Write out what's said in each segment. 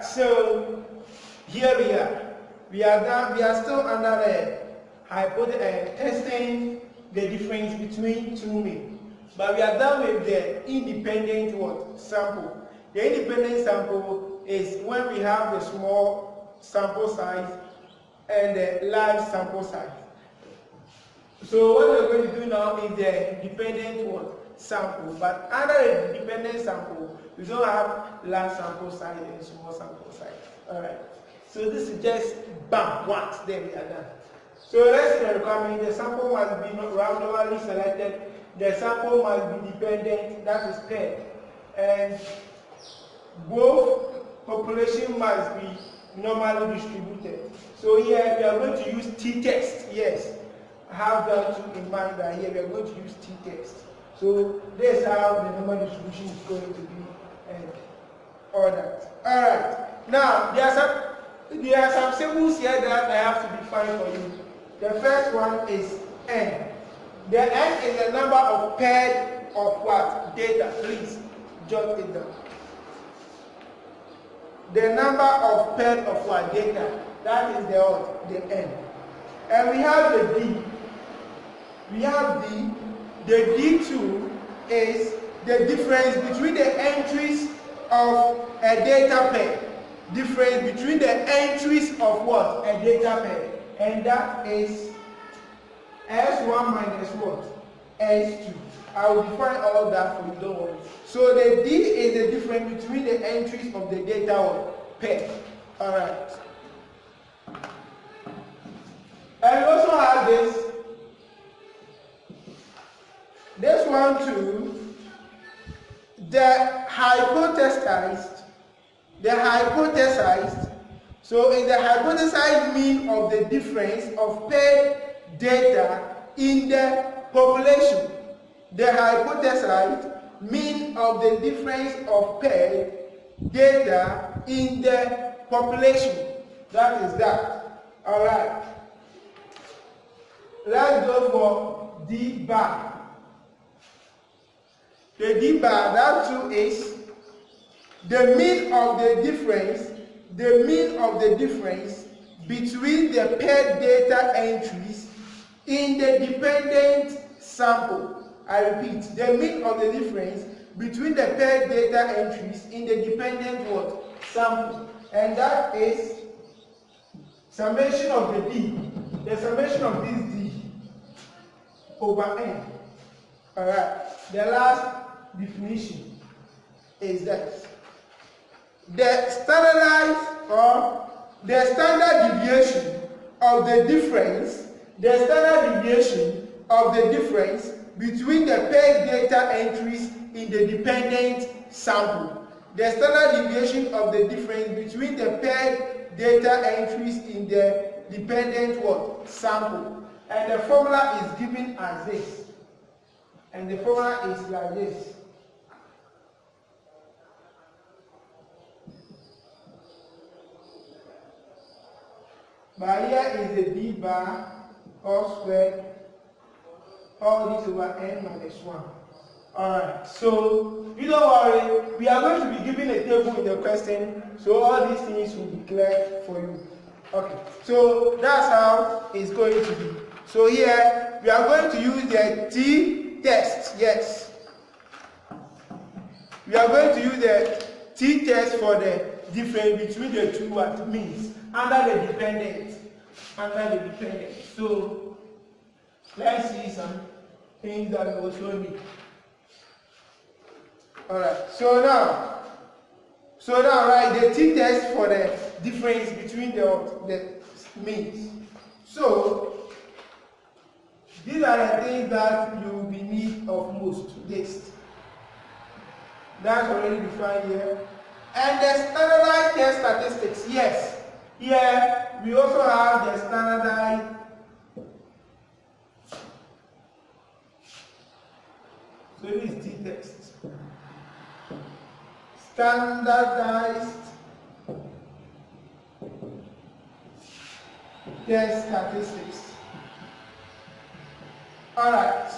so here we are. We are still under the testing the difference between two mean. But we are done with the independent sample. The independent sample is when we have the small sample size and the large sample size. So what we're going to do now is the dependent sample. But under the dependent sample, we don't have large sample size and small sample size. Alright. So this is just bam, once, then we are done. So let's see the requirement. The sample must be randomly selected. The sample must be dependent, that is paired. And both population must be normally distributed. So here we are going to use t-test. Yes, I have that too in mind that here we are going to use t-test. So this is how the normal distribution is going to be and all that. Alright, now there are some symbols here that I have to define for you. The first one is n. The n is the number of pairs of what? Data. Please jot it down. The number of pairs of what? Data. That is the n. And we have the d. We have d. The d2 is the difference between the entries of a data pair. Difference between the entries of what? A data pair. And that is S1 minus what? S2. I will define all that for you, don't worry. So the D is the difference between the entries of the data pair. Alright. And we also have this. This one too. The hypothesized. So in the hypothesized mean of the difference of paired data in the population. The hypothesized mean of the difference of paired data in the population. That is that. Alright. Let's go for D bar. The D bar, that too is the mean of the difference between the paired data entries in the dependent sample. I repeat, the mean of the difference between the paired data entries in the dependent sample. And that is summation of the D. The summation of this D over N. Alright. The last definition is that the standardized or the standard deviation of the difference, between the paired data entries in the dependent sample. The standard deviation of the difference between the paired data entries in the dependent sample. And the formula is given as this. And the formula is like this. But here is the D bar all squared, all this over n minus 1. Alright, so you don't worry, we are going to be given a table in the question, so all these things will be clear for you. Okay, so that's how it's going to be. So here we are going to use the t-test. Yes, we are going to use the t-test for the difference between the two means under the dependent. So let's see some things that we also need. Alright, so now write the t-test for the difference between the means. So these are the things that you will be in need of most. This. That's already defined here. And the standardized test statistics. Yes. Here we also have the standardized. So this is t-test. Standardized test statistics. Alright.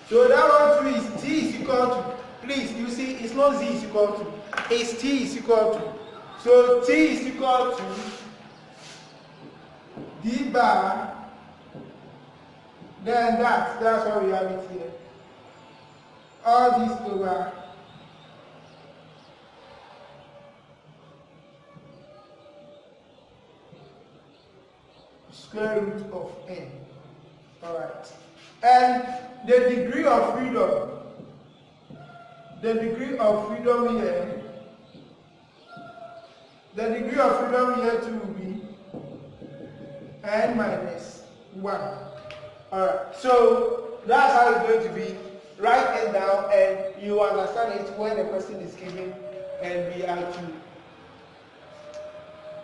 So that one too is T is equal to, please, you see, it's not Z is equal to, it's T is equal to. So T is equal to D bar, then that's what we have it here. All this over square root of n. Alright. And the degree of freedom here, the degree of freedom here too will be n minus 1. Alright, so that's how it's going to be. Write it down and you understand it when the question is given, and we have to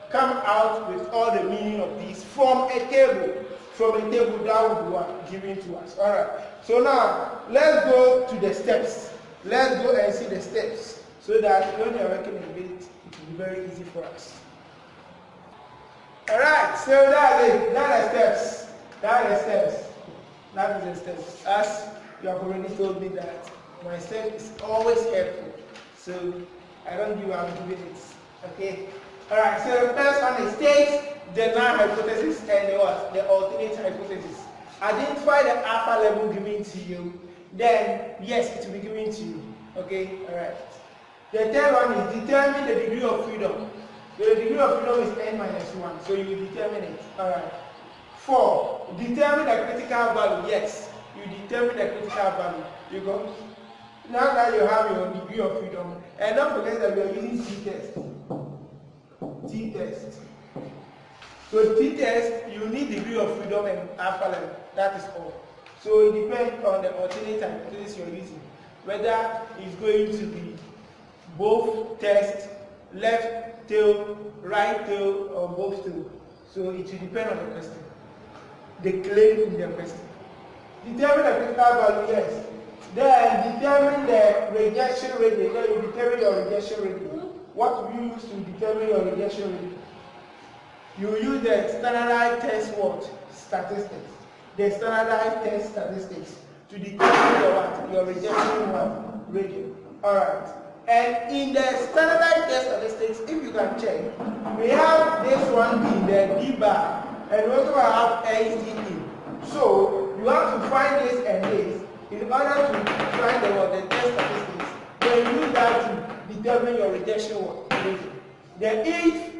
come out with all the meaning of these from a table. From a table that will be given to us. Alright, so now let's go to the steps. Let's go and see the steps so that when you're working with it, it will be very easy for us. Alright, so that's it. That is the steps. As you have already told me that my step is always helpful. So I don't give up giving it. Okay? Alright, so the first one is state the null hypothesis and the alternate hypothesis. Identify the alpha level given to you, then yes, it will be given to you. Okay, alright. The third one is determine the degree of freedom. The degree of freedom is n minus 1, so you determine it. Alright. 4. Determine the critical value. Yes, you determine the critical value. You go. Now that you have your degree of freedom, and don't forget that we are using t-test. T-test. So t-test, you need degree of freedom and alpha level. That is all. So it depends on the alternate hypothesis you're using. Whether it's going to be both test, left tail, right tail, or both tail. So it will depend on the question. The claim in the question. Determine the critical value, yes. Then determine the rejection rate. Then you determine your rejection rate. What do you use to determine your rejection rate? You use the standardized test statistics. The standardized test statistics to determine your rejection rate. Alright. And in the standardized test statistics, if you can check, we have this one in the D bar, and we also have LCE. So you have to find this and this in order to find the test statistics. Then use that to determine your rejection rate. The eighth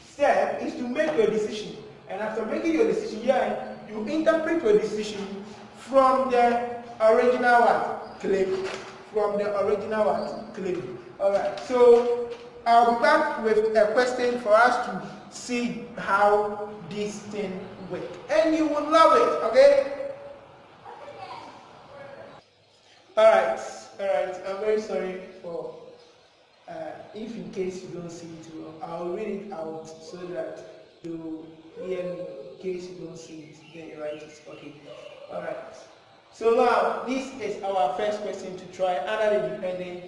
step is to make your decision, and after making your decision, you interpret your decision from the original claim. Alright, so I'll be back with a question for us to see how this thing works, and you will love it. Okay? Alright, I'm very sorry for if in case you don't see it well, I'll read it out so that you hear me. In case you don't see it, then you write it. Okay. Alright. So now this is our first question to try under the dependent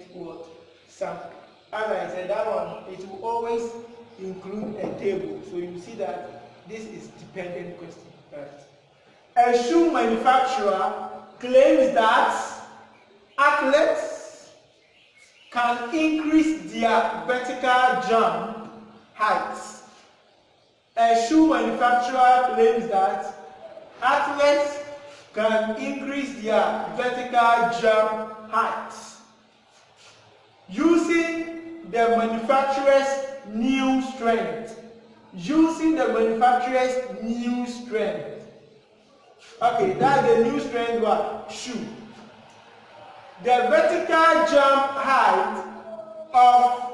sample. As I said, that one, it will always include a table. So you see that this is dependent question. Right. A shoe manufacturer claims that athletes can increase their vertical jump heights. A shoe manufacturer claims that athletes can increase their vertical jump heights using the manufacturer's new strength. Okay, that's the new strength what? Shoe. The vertical jump height of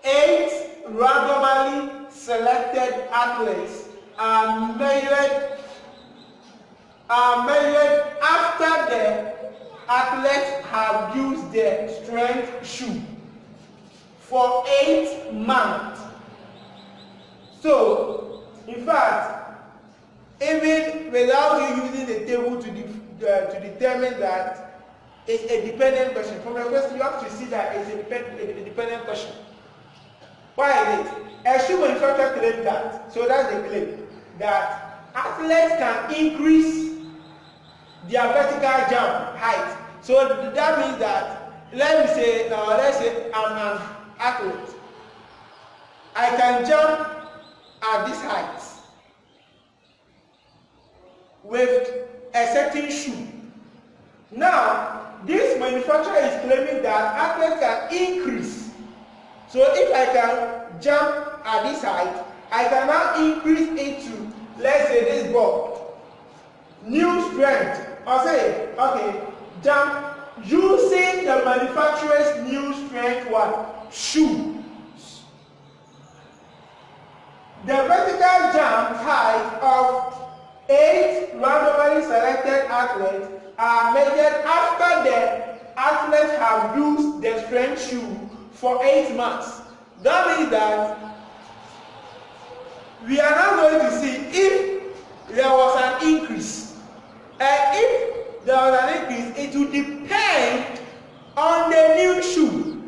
8 randomly selected athletes are measured after the athletes have used the strength shoe for 8 months. So, in fact, even without you using the table to determine that it's a dependent question. From the question, you have to see that it's a dependent question. Why is it? A shoe manufacturer claims that. So that's the claim that athletes can increase their vertical jump height. So that means that, let's say I'm an athlete, I can jump at this height with a certain shoe. Now, this manufacturer is claiming that athletes can increase. So if I can jump at this height, I can now increase it to, let's say, this ball. New strength. I'll say, okay, jump using the manufacturer's new strength what? Shoe. The vertical jump height of 8 randomly selected athletes are measured after the athletes have used the strength shoe for 8 months. That means that we are now going to see if there was an increase. And if there was an increase, it will depend on the new shoe.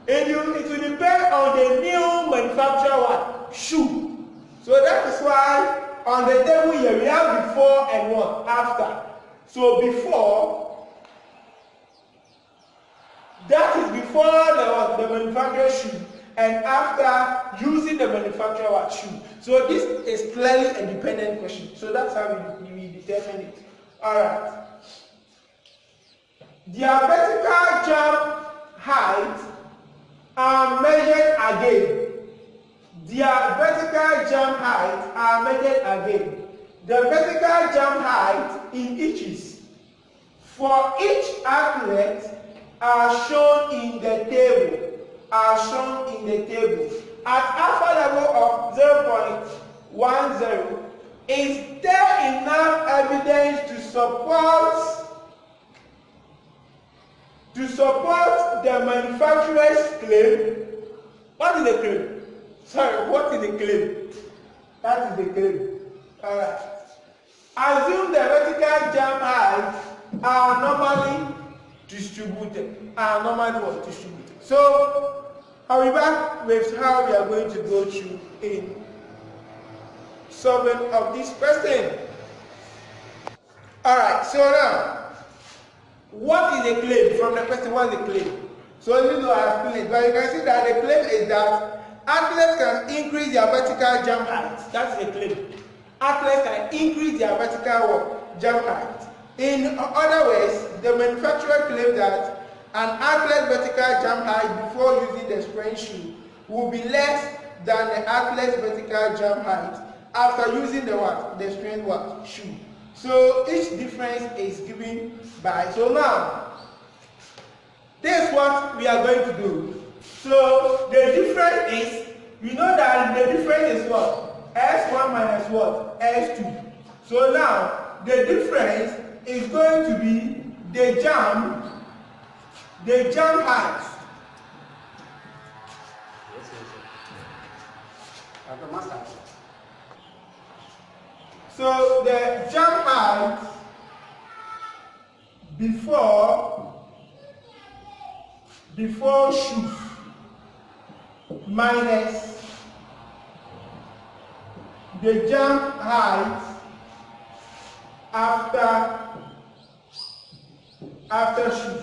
It will depend on the new manufacturer what? Shoe. So that is why on the table here we have before and what? After. So before, that is before the manufacturer shoe, and after using the manufacturer shoe. So this is clearly a dependent question. So that's how we determine it. Alright. Their vertical jump height are measured again. Their vertical jump height are measured again. The vertical jump height in inches for each athlete are shown in the table. At alpha level of 0.10, is there enough evidence to support the manufacturer's claim? What is the claim? Sorry, what is the claim? That is the claim. Alright. Assume the vertical jump heights are normally distributed. So, I'll be back with how we are going to go through in solving of this question. Alright, so now, what is the claim? From the question, what is the claim? So even though I have explained it, but you can see that the claim is that athletes can increase their vertical jump height. That's the claim. Athletes can increase their vertical jump height. In other words, the manufacturer claims that an athlete's vertical jump height before using the strength shoe will be less than the athlete's vertical jump height after using the strength shoe. So each difference is given by. So now, this is what we are going to do. So the difference is, we know that the difference is what? S1 minus what? S2. So now, the difference is going to be the jump height. So the jump height before shoe minus the jump height after shoe.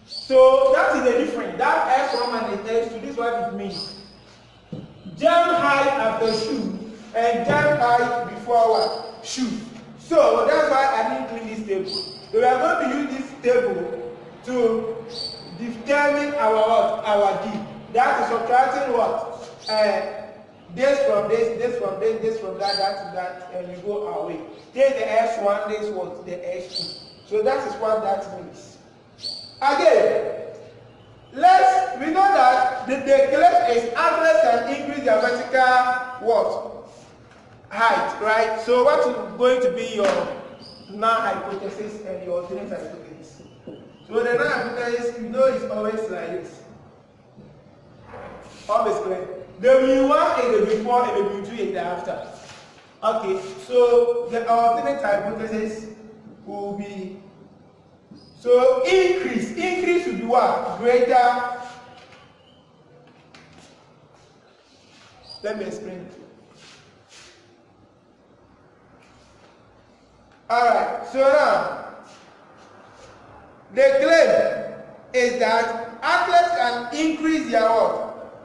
So that is the difference. That S1 minus S2, this is what it means. Jump height after shoe and jump height before what? Shoe. So that's why I didn't clean this table. So we are going to use this table to determine our D. That is subtracting what? This from this, this from this, this from that, that to that, and you go away. Take the S1, this was the S2. So that is what that means. Again, we know that the claim is athletes can increase their vertical height, right? So what is going to be your null hypothesis and your alternate hypothesis? So the null hypothesis, you know, is always like this. Always clear. The mu1 is the before and the mu2 is the after. Okay, so the alternate hypothesis will be, so increase will be what? Greater. Let me explain it. Alright, so now the claim is that athletes can increase their what?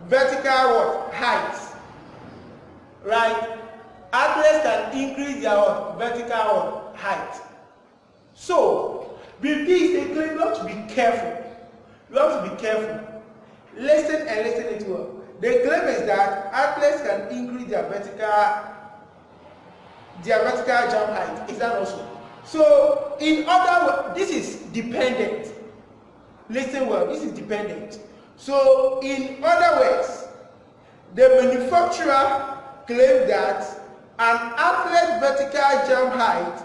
Vertical what? Height like athletes can increase their vertical height. So, with this, they claim you have to be careful. You have to be careful. Listen and listen it well. The claim is that athletes can increase their vertical jump height. Is that also? So, in other words, this is dependent. Listen well, this is dependent. So, in other words, the manufacturer claims that an athlete's vertical jump height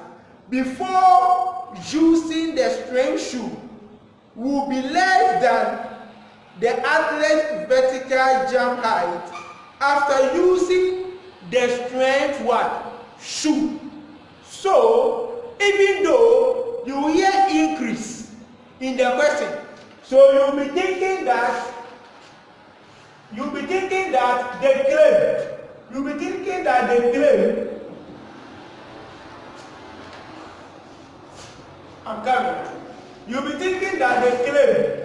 before using the strength shoe will be less than the athlete's vertical jump height after using the strength shoe. So, even though you hear increase in the question, so you'll be thinking that the claim, I'm coming. You'll be thinking that the claim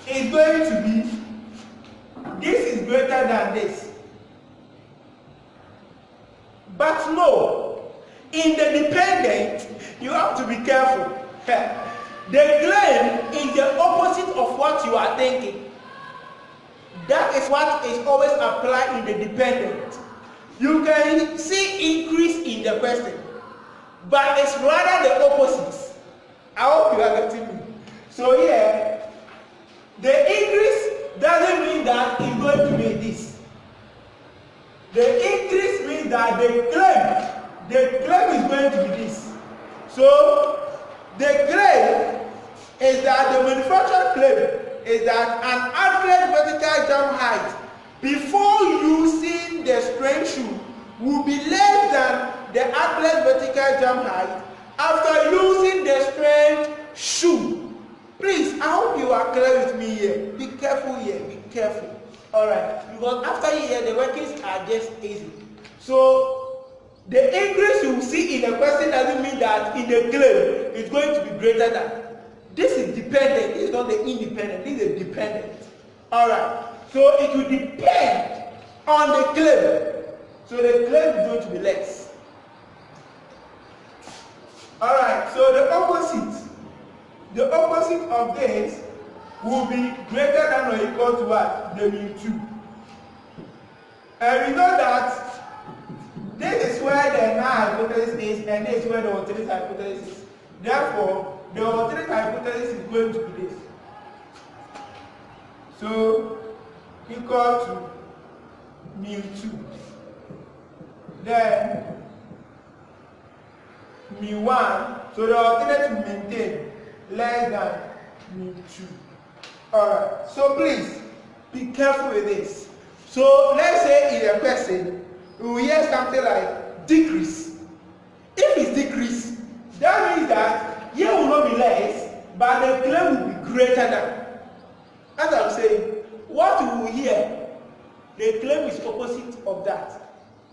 is going to be, this is greater than this. But no, in the dependent, you have to be careful. The claim is the opposite of what you are thinking. That is what is always applied in the dependent. You can see increase in the question, but it's rather the opposite. I hope you are getting me. So here, the increase doesn't mean that it's going to be this. The increase means that the claim is going to be this. So the claim is that the manufacturer claim is that an athlete's vertical jump height before using the strength shoe will be less than the athlete's vertical jump height after using the strength shoe. Please, I hope you are clear with me here. Be careful here, be careful. Alright, because after you hear, the workings are just easy. So, the increase you see in the question doesn't mean that in the claim it's going to be greater than. This is dependent, this is not the independent, this is dependent. Alright, so it will depend on the claim. So the claim is going to be less. Alright, so the opposite of this will be greater than or equal to what? The mu2. And we know that this is where the null hypothesis is and this is where the alternate hypothesis is. Therefore, the alternate hypothesis is going to be this. So, equal to mu2. Then, mu1. So the alternate will maintain less than mu2. Alright, so please be careful with this. So let's say in a question, we will hear something like decrease. If it's decrease, that means that here will not be less, but the claim will be greater than. As I'm saying, what we will hear, the claim is opposite of that.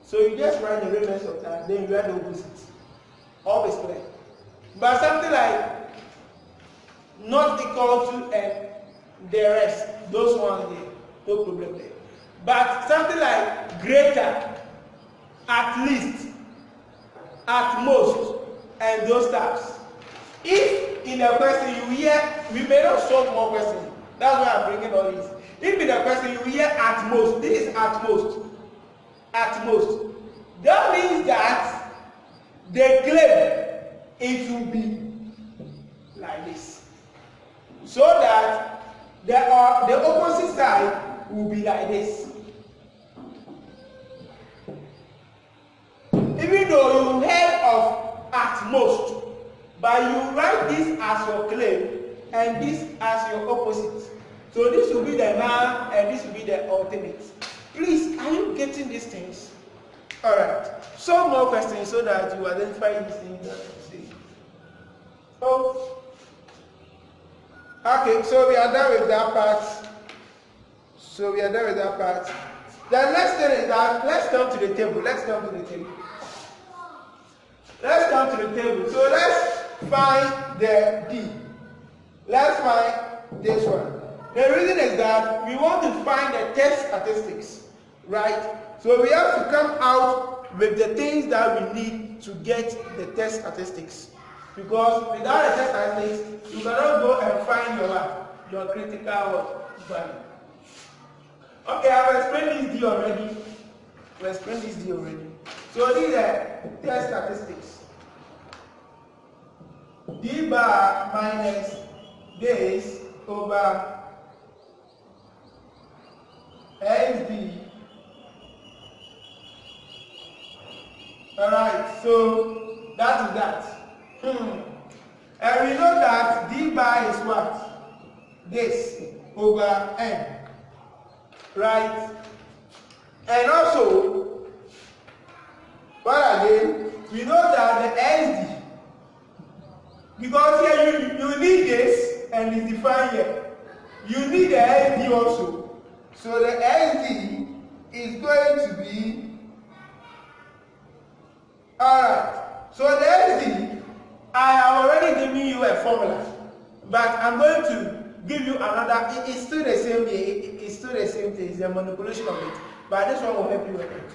So you just write the reverse of that, then you write the opposite. Always clear. But something like not equal to and the rest, those ones there, no problem there. But something like greater, at least, at most, and those types. If in a question you hear, we may not solve more questions. That's why I'm bringing all this. If in a question you hear at most, this is at most. At most. That means that the claim, it will be like this. So that the opposite side will be like this. Even though you heard of at most, but you write this as your claim and this as your opposite. So this will be the null and this will be the alternate. Please, are you getting these things? Alright. Some more questions so that you identify these things that you see. Oh. Okay, so we are done with that part. The next thing is that let's come to the table. Let's come to the table. So let's find the D. Let's find this one. The reason is that we want to find the test statistics. right? So we have to come out with the things that we need to get the test statistics. Because without the test statistics, you cannot go and find your critical value. Okay, I've explained this D already. We explained this D already. So these are test statistics. D bar minus this over XD. Alright, so that is that. And we know that D bar is what? This over N. Right? And also, what again? We know that the XD, because here you need this and it's defined here. You need the XD also. So the XD is going to be, alright. So the XD, I have already given you a formula, but I'm going to give you another. It's still the same. It's still the same thing. It's a manipulation of it, but this one will help you with it.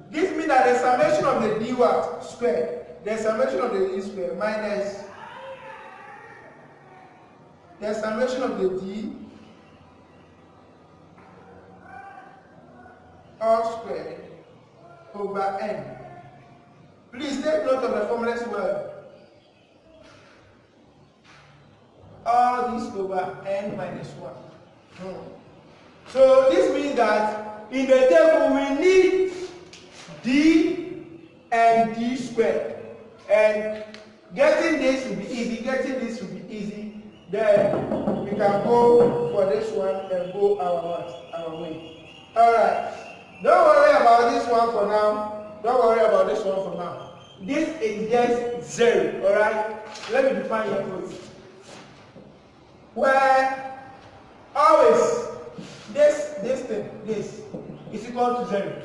This means that the summation of the D what square, the summation of the D square minus the summation of the D all squared over N. Please take note of the formula as well. All this over N minus 1. So this means that in the table we need D and D squared. And getting this will be easy. Getting this will be easy. Then we can go for this one and go our way. Alright. Don't worry about this one for now. Don't worry about this one for now. This is just 0. Alright? Let me define here for you. Where always this thing, this is equal to 0.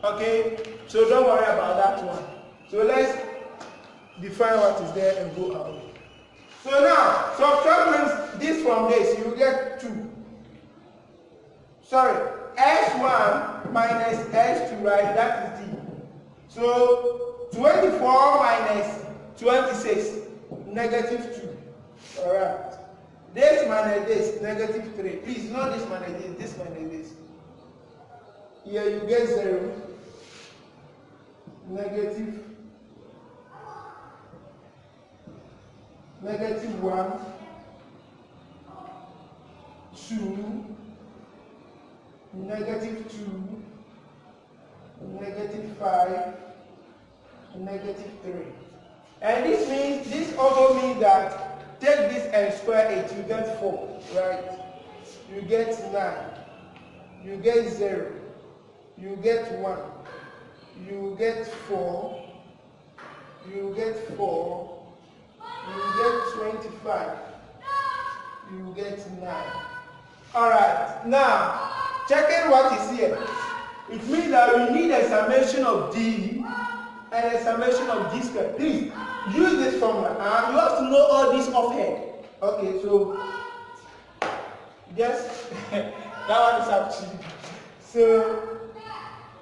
Okay? So don't worry about that one. So let's define what is there and go out. So now, subtract this from this, you get 2. Sorry, S1 minus S2, right? That is D. So 24 minus 26, negative 2. Alright. This minus this, negative 3. Please, not this minus this minus this. Here you get 0, negative 1, 2, negative 2, negative 5, negative 3. And this also means that take this and square it, you get 4, right? You get 9, you get 0, you get 1, you get 4, you get 4, you get 25, you get 9. Alright, now checking what is here. It means that we need a summation of D and a summation of D squared. Please use this formula. You have to know all this offhand. Okay, so just that one is up to you. So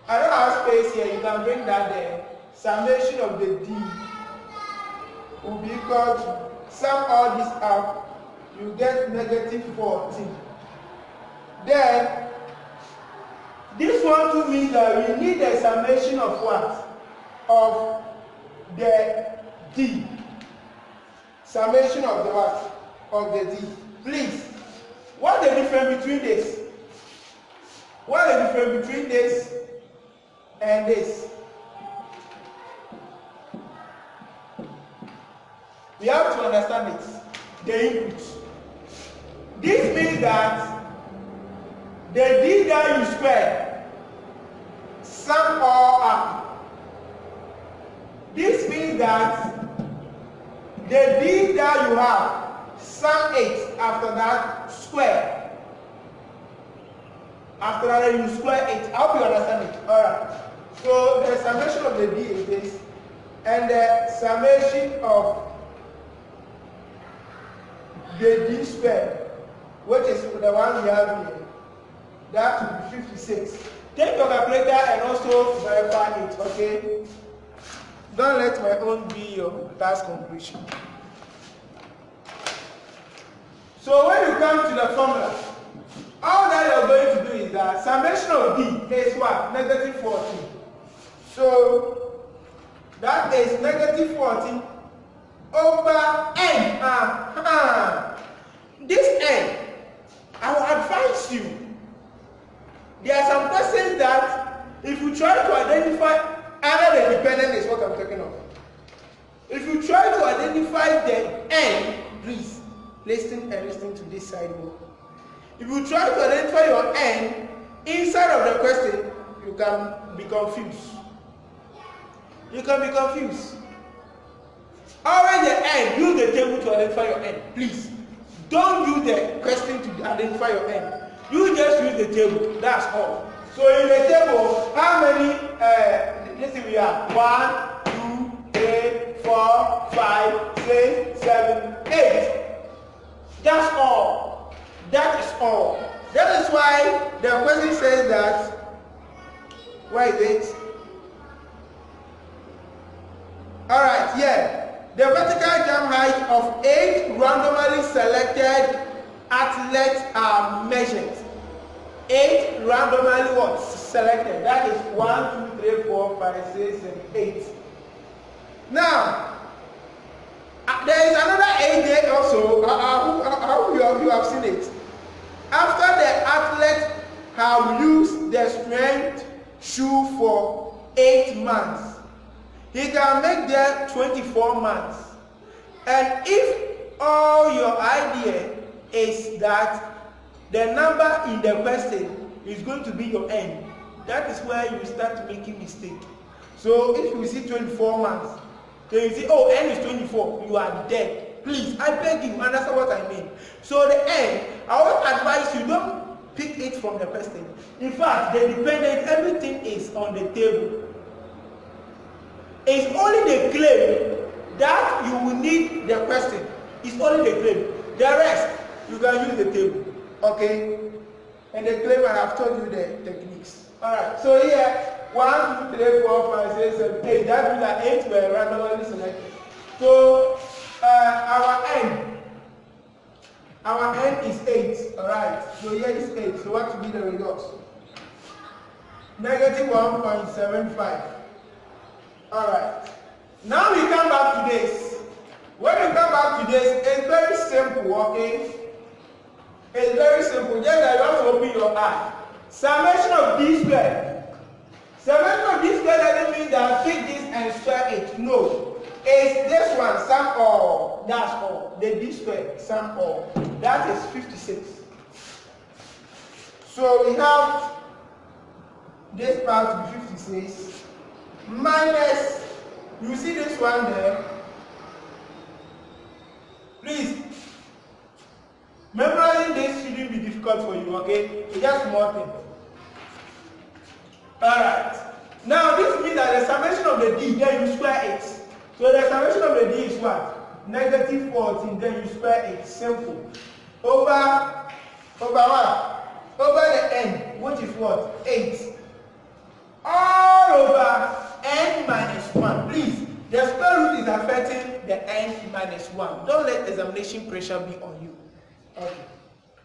I don't have space here. You can bring that there. Summation of the D will be equal to, sum all this up, you get negative 14. Then this one to mean that we need a summation of what? Of the D. Summation of the what? Of the D. Please, what is the difference between this? What is the difference between this and this? We have to understand it. The input. This means that the D that you square, sum all up. This means that the D that you have, sum it after that, square. After that, you square it. I hope you understand it. Alright. So the summation of the D is this, and the summation of the d squared, which is the one we have here, that would be 56. Take your calculator and also verify it, okay? Don't let my own be your last conclusion. So when you come to the formula, all that you're going to do is that summation of d is what? Negative 14. So that is negative 14 over n. This n, I will advise you. There are some questions that if you try to identify either the dependent is what I'm talking about. If you try to identify the n, please listen to this side more. If you try to identify your n inside of the question, you can be confused. You can be confused. Always the n, use the table to identify your n. Please, don't use the question to identify your n. You just use the table. That's all. So in the table, how many? Listen, we have 1, 2, 3, 4, 5, 6, 7, 8. That's all. That is all. That is why the question says that. Where is it? Alright, yeah. The vertical jump height of 8 randomly selected athletes are measured. 8 randomly what? Selected. That is 1, 2, 3, 4, 5, 6, 7, 8. Now, there is another 8 there also. How you have seen it? After the athlete have used the strength shoe for 8 months, he can make them 24 months. And if all your idea is that the number in the question is going to be your n, that is where you start making mistake. So if you see 24 months, then you see, oh, n is 24, you are dead. Please, I beg you, understand what I mean. So the n, I would advise you, don't pick it from the question. In fact, the dependent, everything is on the table. It's only the claim that you will need the question. It's only the claim. The rest, you can use the table. Okay? And the claim, I have told you the techniques. Alright, so here, 1, 2, 3, 4, 5, 6, 7, 8. That means that 8 were randomly selected. So, our n is 8. Alright, so here is 8. So what will be the result? Negative 1.75. Alright. Now we come back to this. When we come back to this, it's very simple, okay? It's very simple. Just that you have to open your eye. Summation of d squared. Summation of d squared doesn't mean that take this and square it. No. It's this one, sum all. That's all. The d squared, sum all. That is 56. So we have this part to be 56 minus, you see this one there. Please, memorizing this shouldn't be difficult for you, okay? It's just small thing. Alright. Now this means that the summation of the d, then you square it. So the summation of the d is what? Negative 14, then you square it. Simple. Over what? Over the n, which is what? 8. All over n minus 1. Please, the square root is affecting the n minus 1. Don't let examination pressure be on you. Okay.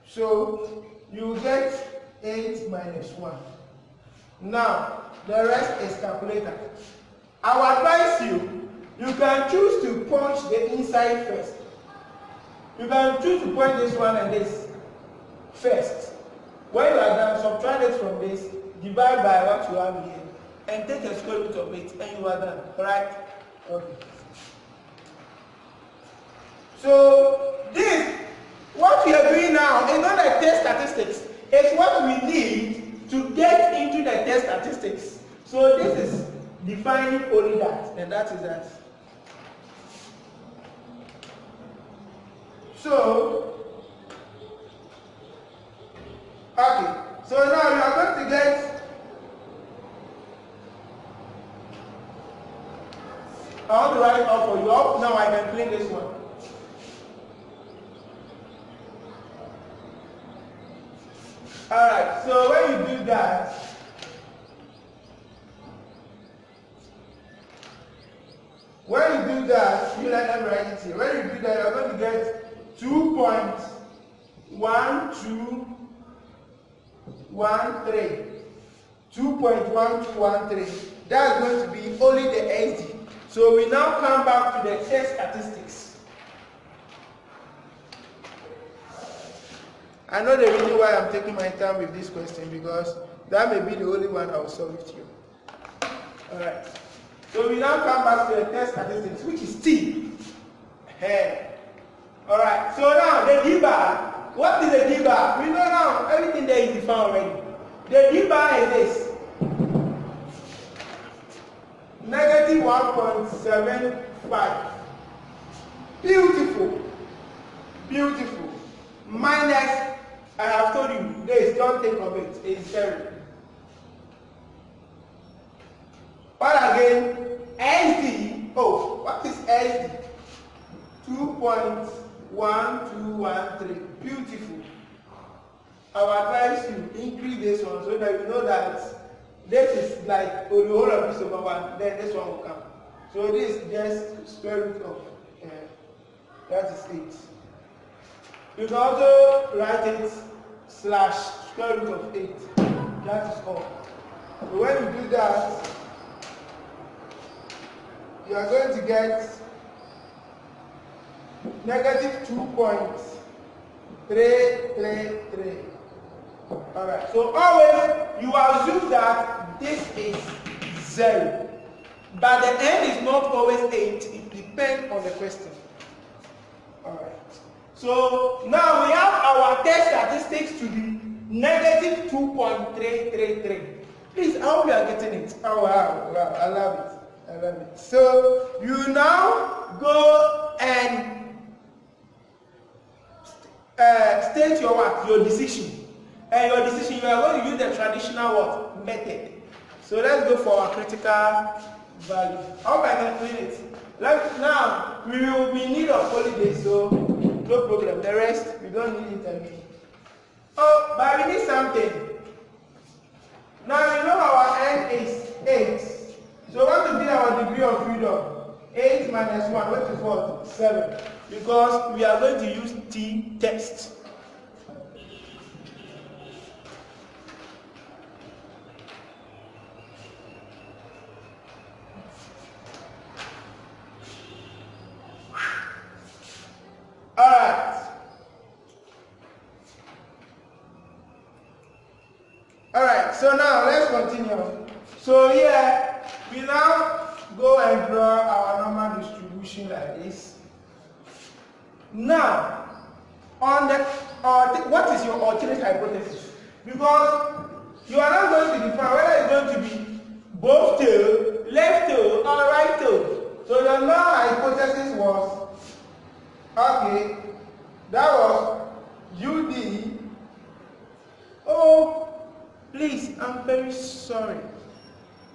So, you get 8 minus 1. Now, the rest is calculated. I will advise you, you can choose to punch the inside first. You can choose to punch this one and this first. When you are done, subtract it from this, divide by what you have here, and take a square root of it, and you are done. Alright? Okay. So, this, what we are doing now is not like test statistics. It's what we need to get into the test statistics. So, this is defining only that, and that is that. So, okay. So now you are going to get, I want to write it up for you. Now I can clean this one. Alright, so when you do that, you let them write it here. When you do that, you're going to get 2.1213. 2.1213. That's going to be only the SD. So we now come back to the test statistics. I know the reason why I'm taking my time with this question, because that may be the only one I will solve with you. Alright. So we now come back to the test statistics, which is T. Alright, so now the D bar. What is the D bar? We know now everything there is defined already. The D bar is this. Negative 1.75. Beautiful. Beautiful. Minus, I have told you, this, don't think of it. It's 0. What again? SD. Oh, what is SD? 2.1213. Beautiful. I will advise you increase this one so that you know that this is like the whole of this over 1, then this one will come. So this is just square root of that is 8. You can also write it slash square root of 8. That is all. So when you do that, you are going to get negative 2.333. Alright, so always you assume that this is 0. But the end is not always 8. It depends on the question. Alright. So now we have our test statistics to be negative 2.333. Please, I hope you are getting it. Oh wow, wow, I love it. I love it. So you now go and state your what? Your decision. And your decision, you are going to use the traditional what? Method. So let's go for our critical value. I hope I can clean it. Now, we will be in need of holiday, so no problem. The rest, we don't need it again. Oh, but we need something. Now, you know our n is 8. So what will be our degree of freedom? 8 minus 1, what is what? 7. Because we are going to use t-test. Alright, so now let's continue. So here, we now go and draw our normal distribution like this. Now, on the what is your alternate hypothesis? Because you are not going to define whether it's going to be both tail, left tail, or right tail. So your null hypothesis was, okay, that was UD. Oh, please, I'm very sorry.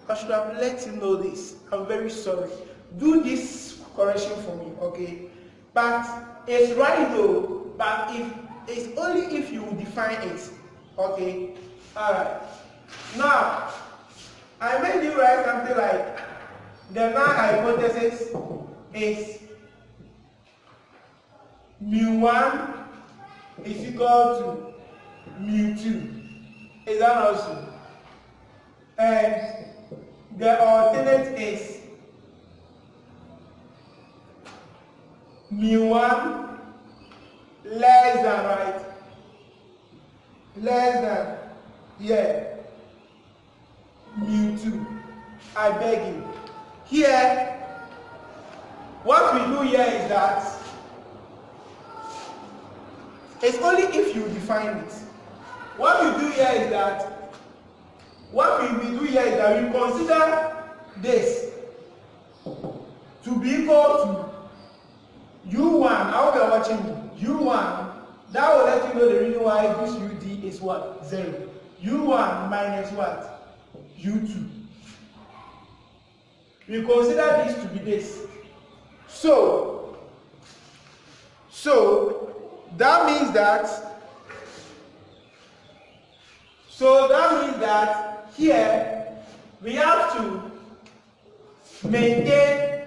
I should have let you know this. I'm very sorry. Do this correction for me, okay? But it's right though, but if it's only if you define it, okay? Alright. Now, I made you write something like the null hypothesis is mu1 is equal to mu2. Is that also? And the alternate is mu1 less than, right? Less than, yeah, mu2. I beg you. Here, what we do here is that it's only if you define it. What we do here is that we consider this to be equal to U1. I hope you are watching me. U1, that will let you know the reason why this UD is what? 0. U1 minus what? U2. We consider this to be this. So that means that So that means that here we have to maintain,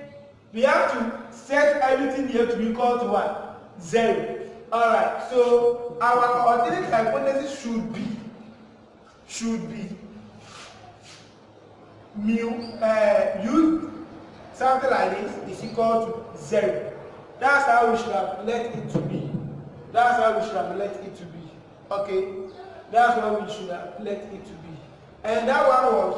we have to set everything here to be equal to what? 0. Alright, so our alternate hypothesis should be mu u something like this is equal to 0. That's how we should have let it to be. That's how we should have let it to be. Okay, that's how we should have let it to be. And that one was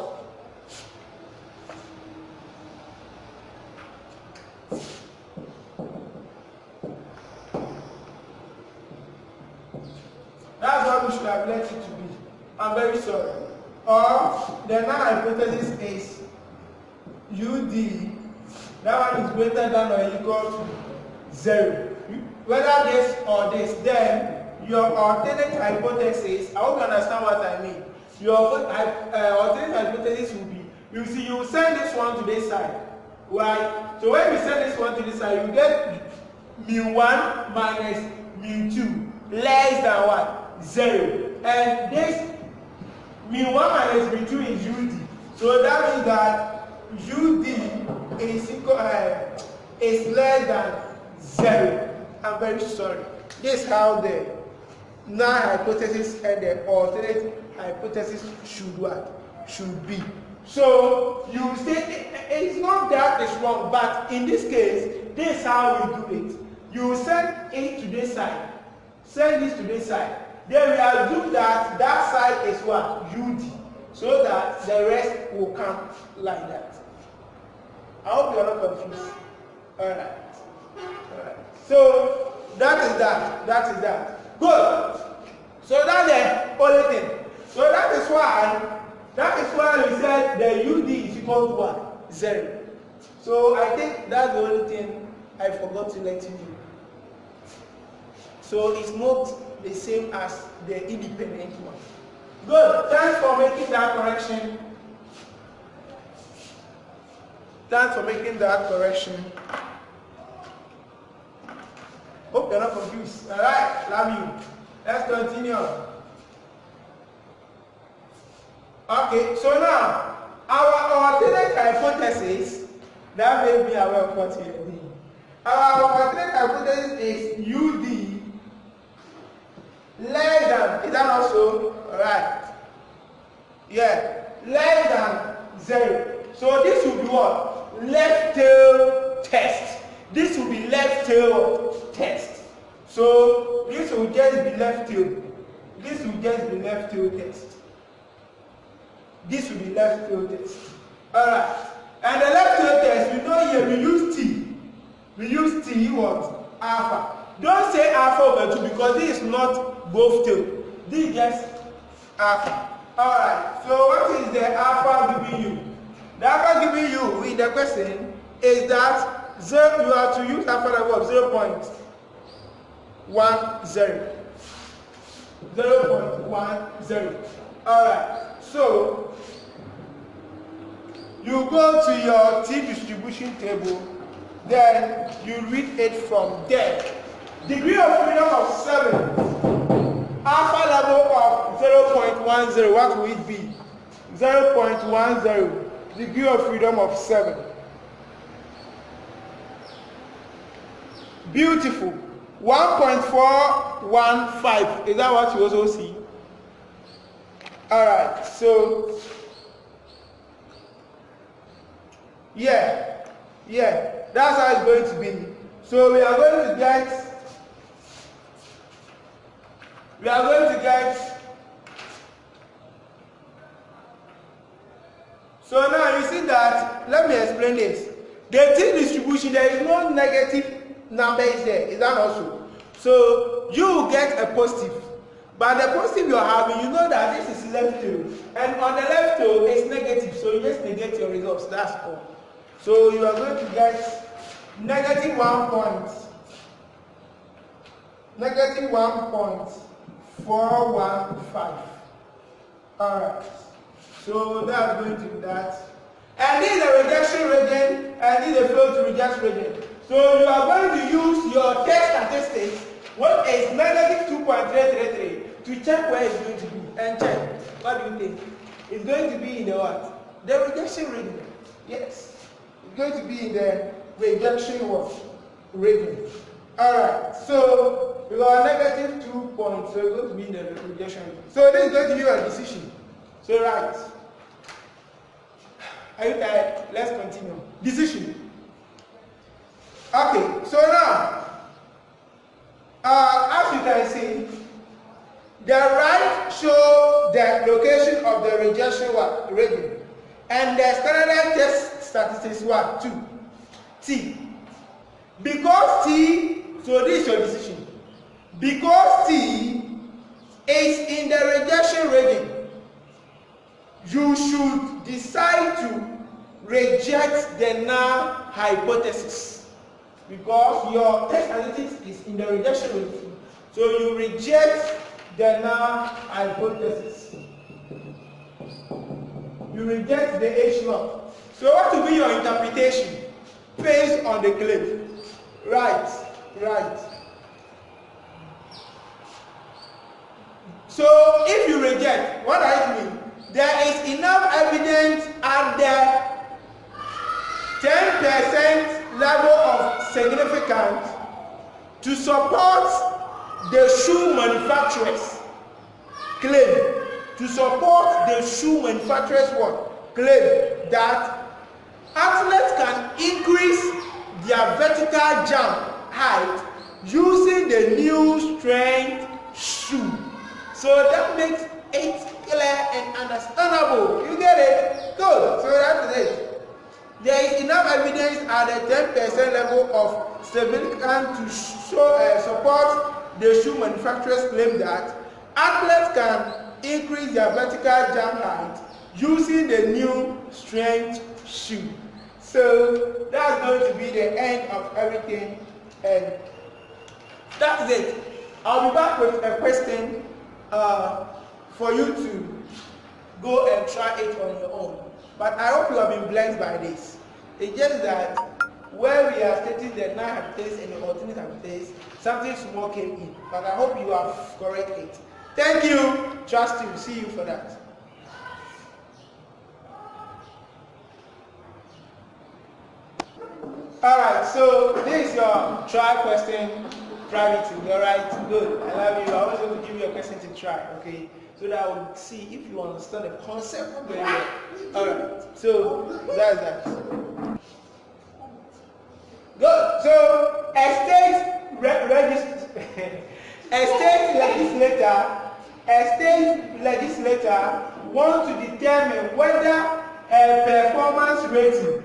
that's what we should have let it to be. I'm very sorry. Or the null hypothesis is UD, that one is greater than or equal to 0. Whether this or this, then your alternate hypothesis, I hope you understand what I mean. Your alternate hypothesis will be, you see, you send this one to this side, right? So when you send this one to this side, you get mu1 minus mu2 less than what? 0. And this mu1 minus mu2 is UD. So that means that UD is equal, is less than 0. I'm very sorry. This is how the null hypothesis and the alternate hypothesis should be. So you say it's not that it's wrong, but in this case, this is how we do it. You send it to this side, send this to this side. Then we assume that that side is what? UD. So that the rest will come like that. I hope you are not confused. Alright. So that is that. That is that. Good. So that's the only thing. So that is why we said the UD is equal to what? 0. So I think that's the only thing I forgot to let you know. So it's not the same as the independent one. Good. Thanks for making that correction. Thanks for making that correction. Hope you're not confused. Alright, love you. Let's continue. Okay, so now our alternate hypothesis, that made me aware of what you're doing. Our alternate hypothesis is UD less than, is that also? Alright. Yeah, less than 0. So this will be what? Left tail test. This will be left tail test. So this will just be left tail. This will just be left tail test. This will be left tail test. Alright. And the left tail test, we know here we use T. We use T what? Alpha. Don't say alpha over 2 because this is not both tail. This is just alpha. Alright. So what is the alpha giving you? The alpha giving you in the question is that you are to use alpha like what? 0.10. 0.10. Alright. So you go to your T distribution table, then you read it from there. Degree of freedom of 7. Alpha level of 0.10. What will it be? 0.10. Degree of freedom of 7. Beautiful. 1.415. Is that what you also see? Alright, so yeah, that's how it's going to be. So we are going to get so now you see that, let me explain this. The T distribution, there is no negative numbers there, is that also? So you will get a positive, but the positive you are having, you know that this is left tail, and on the left tail is negative, so you just negate your results, that's all. So you are going to get negative 1.415. Alright, so that's going to be that. And this is a rejection region, and this is a fail to reject region. So you are going to use your test statistics, what is negative 2.333, to check where it's going to be and check. What do you think? It's going to be in the what? The rejection region. Yes. It's going to be in the rejection region. Alright, so we got negative 2 points, so it's going to be in the rejection region. So this is going to be your decision. So right. Are you tired? Let's continue. Decision. Okay, so now, as you can see, the right shows the location of the rejection region, and the standardized test statistics what? 2. T. Because T, so this is your decision. Because T is in the rejection region, you should decide to reject the null hypothesis. Because your test analytics is in the rejection region, so you reject the null hypothesis. You reject the H0. So what will be your interpretation based on the claim? Right. So if you reject, what does it mean? There is enough evidence at the 10% level of significance to support the shoe manufacturers claim. To support the shoe manufacturers what? Claim that athletes can increase their vertical jump height using the new strength shoe. So that makes it clear and understandable. You get it? Good. So that is it. There is enough evidence at the 10% level of significance to support the shoe manufacturers claim that athletes can increase their vertical jump height using the new strength shoe. So that's going to be the end of everything, and that's it. I'll be back with a question for you to go and try it on your own. But I hope you have been blessed by this. It's just that where we are stating the null hypothesis and the alternate hypothesis, something small came in. But I hope you have corrected it. Thank you. Trust you. See you for that. Alright, so this is your try question privately. Alright, good. I love you. I always want to give you a question to try, okay? So that I will see if you understand the concept very well. Alright, so that's that. Good. So a state legislator wants to determine whether a performance rating,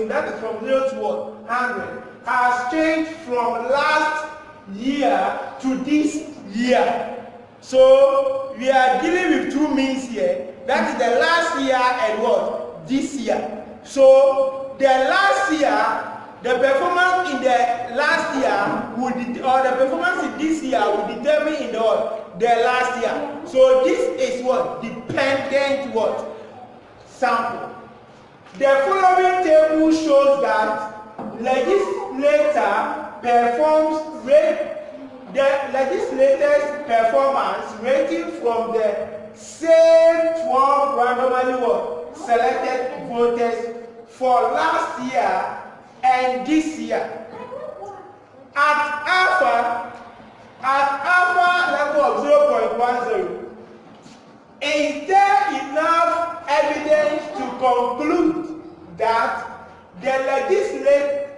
that is from 0 to 100, has changed from last year to this year. So we are dealing with two means here. That is the last year and what? This year. So the last year, the performance in the last year would, or the performance in this year will determine in the what? The last year. So this is what? Dependent what? Sample. The following table shows that the legislator's performance rating from the same 12 randomly what? Selected voters for last year and this year. At alpha level of 0.10, is there enough evidence to conclude that the legislature,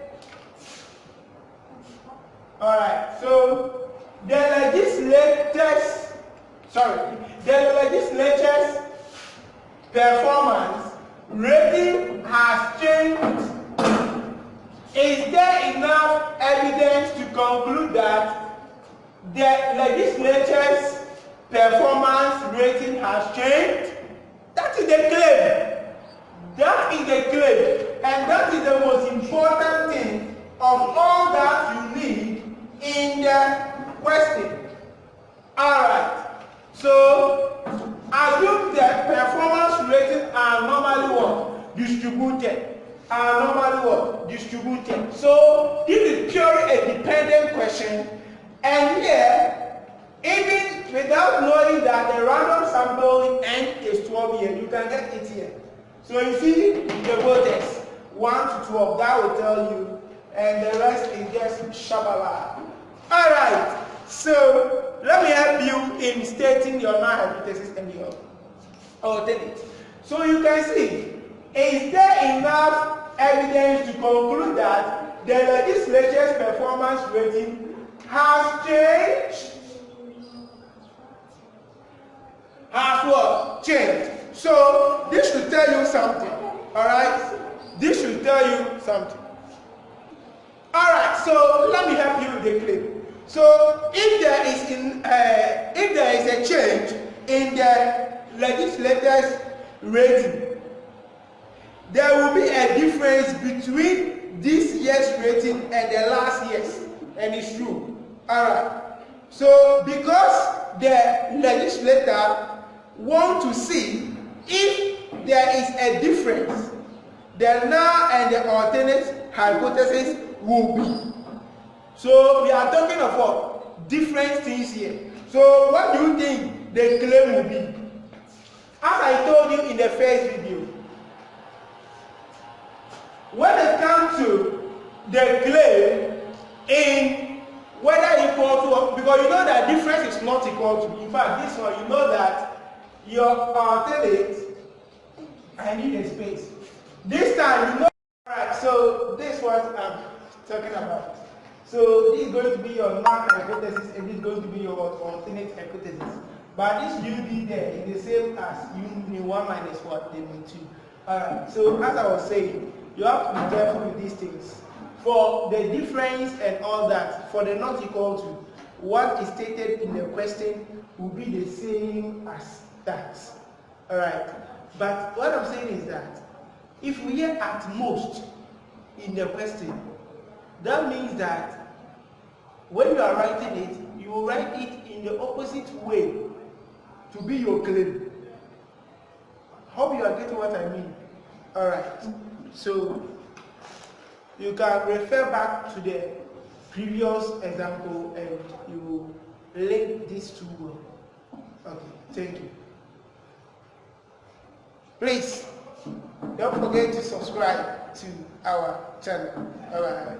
the legislature's performance rating has changed? Is there enough evidence to conclude that the legislature's performance rating has changed? That is the claim. That is the claim. And that is the most important thing of all that you need in the question. Alright. So, assume the performance rating are normally what? Distributed. So, this is purely a dependent question. And here, it without knowing that the random sample end is 12 here, you can get it here. So you see the voters 1 to 12, that will tell you, and the rest is just shabala. Alright, so let me help you in stating your null hypothesis and your alternate. So you can see, is there enough evidence to conclude that the legislature's performance rating has changed? Has what? Changed. So this should tell you something. Alright? This should tell you something. Alright, so let me help you with the claim. So if there is a change in the legislator's rating, there will be a difference between this year's rating and the last year's, and it's true. Alright, so because the legislator wants to see if there is a difference, the null and the alternate hypothesis will be. So we are talking of what? Different things here. So what do you think the claim will be? As I told you in the first video, when it comes to the claim in whether equal to, because you know that difference is not equal to, in fact this one you know that your alternate, I need a space. This time you know, alright, so this is what I'm talking about. So this is going to be your null hypothesis and this is going to be your alternate hypothesis. But this UD there is the same as U1 minus what? The U2. Alright, so as I was saying, you have to be careful with these things. For the difference and all that, for the not equal to, what is stated in the question will be the same as that. Alright, but what I'm saying is that if we hear at most in the question, that means that when you are writing it, you will write it in the opposite way to be your claim. Hope you are getting what I mean. Alright, so you can refer back to the previous example and you link these two well. Okay, thank you. Please don't forget to subscribe to our channel. Alright.